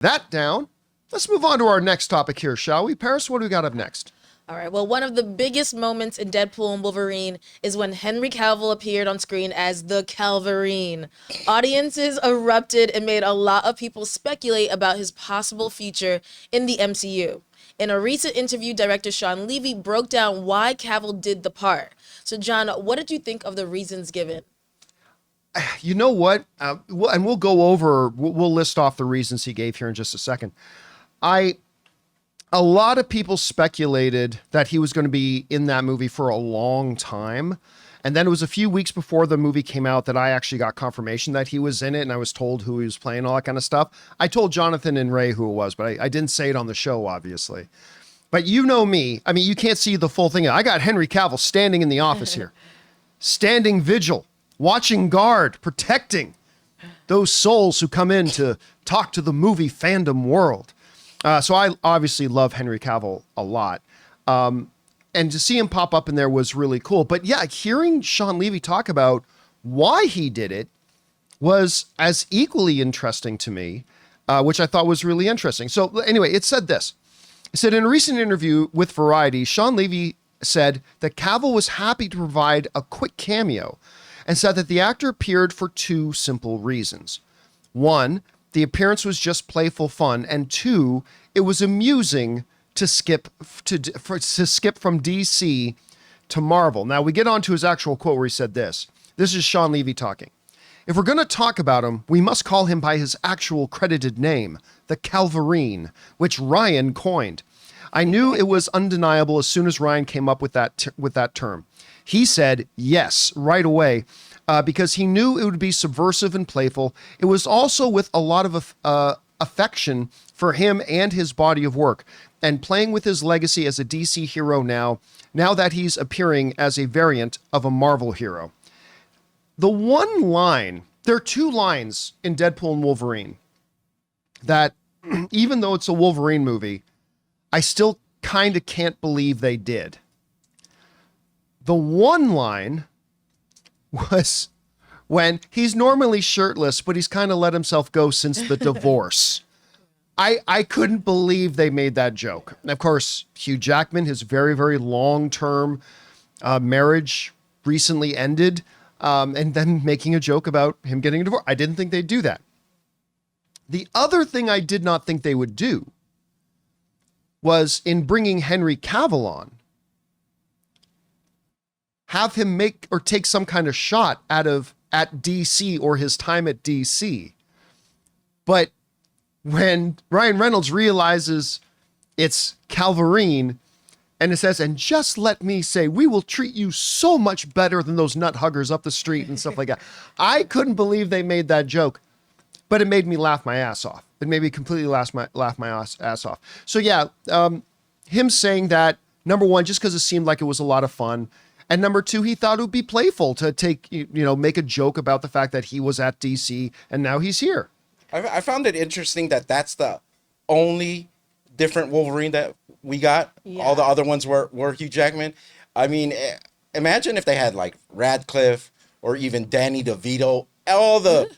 That down. Let's move on to our next topic here, shall we? Paris, what do we got up next? All right, well, one of the biggest moments in Deadpool and Wolverine is when Henry Cavill appeared on screen as the Calverine. Audiences erupted and made a lot of people speculate about his possible future in the MCU. In a recent interview, director Sean Levy broke down why Cavill did the part. So, John, what did you think of the reasons given? You know what? We'll go over, we'll list off the reasons he gave here in just a second. A lot of people speculated that he was going to be in that movie for a long time. And then it was a few weeks before the movie came out that I actually got confirmation that he was in it. And I was told who he was playing, all that kind of stuff. I told Jonathan and Ray who it was, but I didn't say it on the show, obviously. But you know me. I mean, you can't see the full thing. I got Henry Cavill standing in the office here, standing vigil, watching guard, protecting those souls who come in to talk to the movie fandom world. So I obviously love Henry Cavill a lot. And to see him pop up in there was really cool. But yeah, hearing Sean Levy talk about why he did it was as equally interesting to me, which I thought was really interesting. So anyway, it said this. It said, in a recent interview with Variety, Sean Levy said that Cavill was happy to provide a quick cameo and said that the actor appeared for two simple reasons. One, the appearance was just playful fun, and two, it was amusing to skip from DC to Marvel. Now we get on to his actual quote where he said this. This is Sean Levy talking. If we're going to talk about him, we must call him by his actual credited name, the Calverine, which Ryan coined. I knew it was undeniable as soon as Ryan came up with that term. He said yes right away. Because he knew it would be subversive and playful. It was also with a lot of affection for him and his body of work, and playing with his legacy as a DC hero now that he's appearing as a variant of a Marvel hero. The one line, there are two lines in Deadpool and Wolverine that, even though it's a Wolverine movie, I still kind of can't believe they did. The one line was when he's normally shirtless, but he's kind of let himself go since the divorce. I couldn't believe they made that joke. And of course, Hugh Jackman, his very, very long-term marriage recently ended, and then making a joke about him getting a divorce. I didn't think they'd do that. The other thing I did not think they would do was in bringing Henry Cavill on, have him make or take some kind of shot at DC or his time at DC. But when Ryan Reynolds realizes it's Calverine and it says, and just let me say, we will treat you so much better than those nut huggers up the street and stuff like that. I couldn't believe they made that joke, but it made me laugh my ass off. It made me completely laugh my ass off. So yeah, him saying that, number one, just because it seemed like it was a lot of fun. And number two, he thought it would be playful to make a joke about the fact that he was at DC and now he's here. I found it interesting that that's the only different Wolverine that we got. Yeah. All the other ones were Hugh Jackman. I mean, imagine if they had like Radcliffe or even Danny DeVito. All the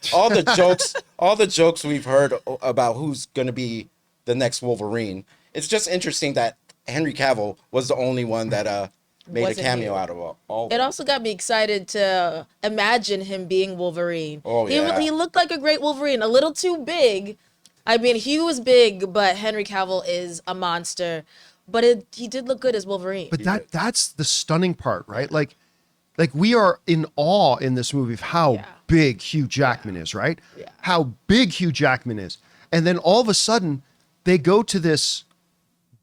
jokes we've heard about who's going to be the next Wolverine. It's just interesting that Henry Cavill was the only one that made a cameo out of all. It also got me excited to imagine him being Wolverine. Oh, yeah. He looked like a great Wolverine, a little too big. I mean, Hugh was big, but Henry Cavill is a monster. But he did look good as Wolverine. But that's the stunning part, right? Like we are in awe in this movie of how big Hugh Jackman is, right? Yeah. How big Hugh Jackman is. And then all of a sudden, they go to this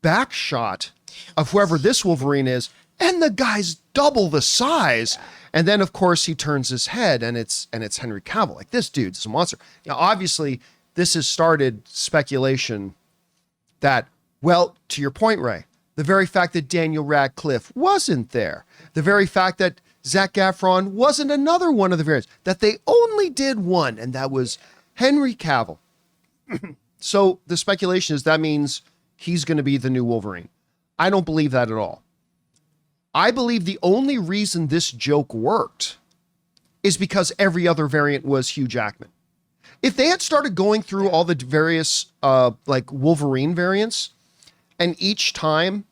back shot of whoever this Wolverine is, and the guy's double the size. Yeah. And then, of course, he turns his head, and it's Henry Cavill. Like, this dude's a monster. Now, obviously, this has started speculation that, well, to your point, Ray, the very fact that Daniel Radcliffe wasn't there, the very fact that Zac Efron wasn't another one of the variants, that they only did one, and that was Henry Cavill. So the speculation is that means he's going to be the new Wolverine. I don't believe that at all. I believe the only reason this joke worked is because every other variant was Hugh Jackman. If they had started going through all the various like Wolverine variants, and each time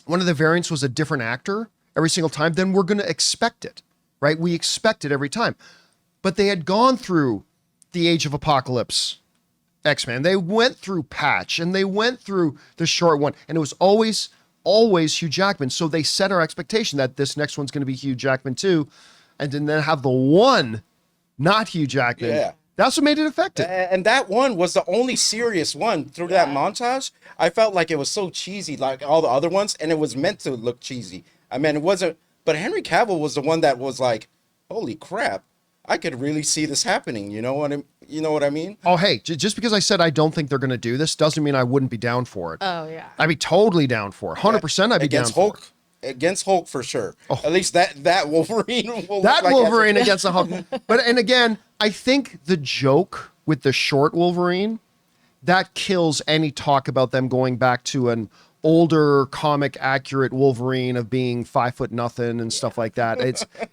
one of the variants was a different actor every single time, then we're going to expect it, right? We expect it every time. But they had gone through the Age of Apocalypse X-Men. They went through Patch, and they went through the short one, and it was always Hugh Jackman. So they set our expectation that this next one's going to be Hugh Jackman too, and then have the one not Hugh Jackman. Yeah. That's what made it effective. And that one was the only serious one through that montage. I felt like it was so cheesy, like all the other ones, and it was meant to look cheesy. I mean, it wasn't, but Henry Cavill was the one that was like, holy crap, I could really see this happening. You know what I mean? Oh, hey, just because I said I don't think they're going to do this doesn't mean I wouldn't be down for it. Oh, yeah. I'd be totally down for it. 100% I'd be down for it. Against Hulk for sure. Oh. At least that Wolverine will that like Wolverine against the Hulk. But and again, I think the joke with the short Wolverine that kills any talk about them going back to an older comic accurate Wolverine of being 5 nothing and stuff like that.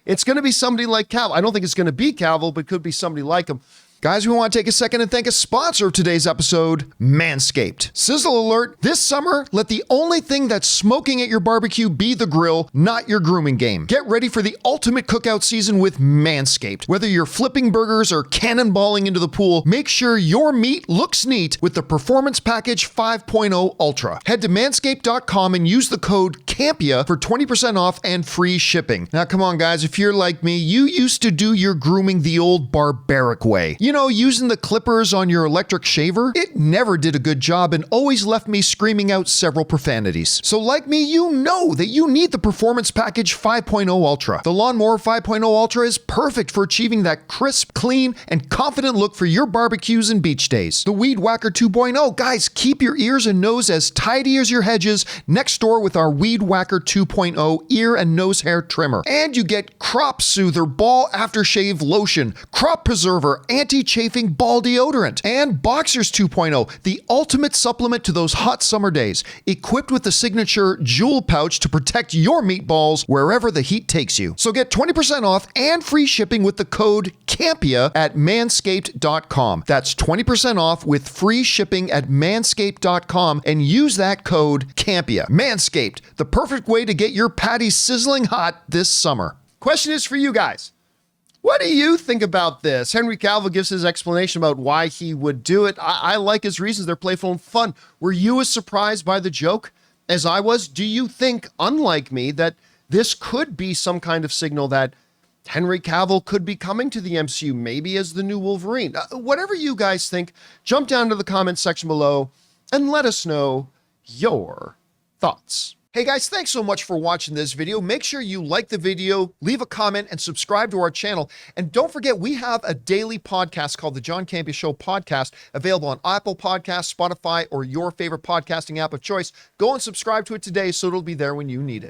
It's going to be somebody like Cavill. I don't think it's going to be Cavill, but it could be somebody like him. Guys, we want to take a second and thank a sponsor of today's episode, Manscaped. Sizzle alert, this summer, let the only thing that's smoking at your barbecue be the grill, not your grooming game. Get ready for the ultimate cookout season with Manscaped. Whether you're flipping burgers or cannonballing into the pool, make sure your meat looks neat with the Performance Package 5.0 Ultra. Head to manscaped.com and use the code CAMPEA for 20% off and free shipping. Now, come on, guys, if you're like me, you used to do your grooming the old barbaric way. You know, using the clippers on your electric shaver, it never did a good job and always left me screaming out several profanities. So like me, you know that you need the Performance Package 5.0 Ultra. The Lawnmower 5.0 Ultra is perfect for achieving that crisp, clean, and confident look for your barbecues and beach days. The Weed Whacker 2.0, guys, keep your ears and nose as tidy as your hedges next door with our Weed Whacker 2.0 ear and nose hair trimmer. And you get Crop Soother Ball Aftershave Lotion, Crop Preserver, Anti-Chafing Ball Deodorant, and Boxers 2.0, the ultimate supplement to those hot summer days, equipped with the signature jewel pouch to protect your meatballs wherever the heat takes you. So get 20% off and free shipping with the code CAMPEA at manscaped.com. That's 20% off with free shipping at manscaped.com and use that code CAMPEA. Manscaped, the perfect way to get your patties sizzling hot this summer. Question is for you guys. What do you think about this? Henry Cavill gives his explanation about why he would do it. I like his reasons. They're playful and fun. Were you as surprised by the joke as I was? Do you think, unlike me, that this could be some kind of signal that Henry Cavill could be coming to the MCU, maybe as the new Wolverine? Whatever you guys think, jump down to the comments section below and let us know your thoughts. Hey guys, thanks so much for watching this video. Make sure you like the video, leave a comment, and subscribe to our channel. And don't forget, we have a daily podcast called the John Campea Show podcast, available on Apple Podcasts, Spotify, or your favorite podcasting app of choice. Go and subscribe to it today so it'll be there when you need it.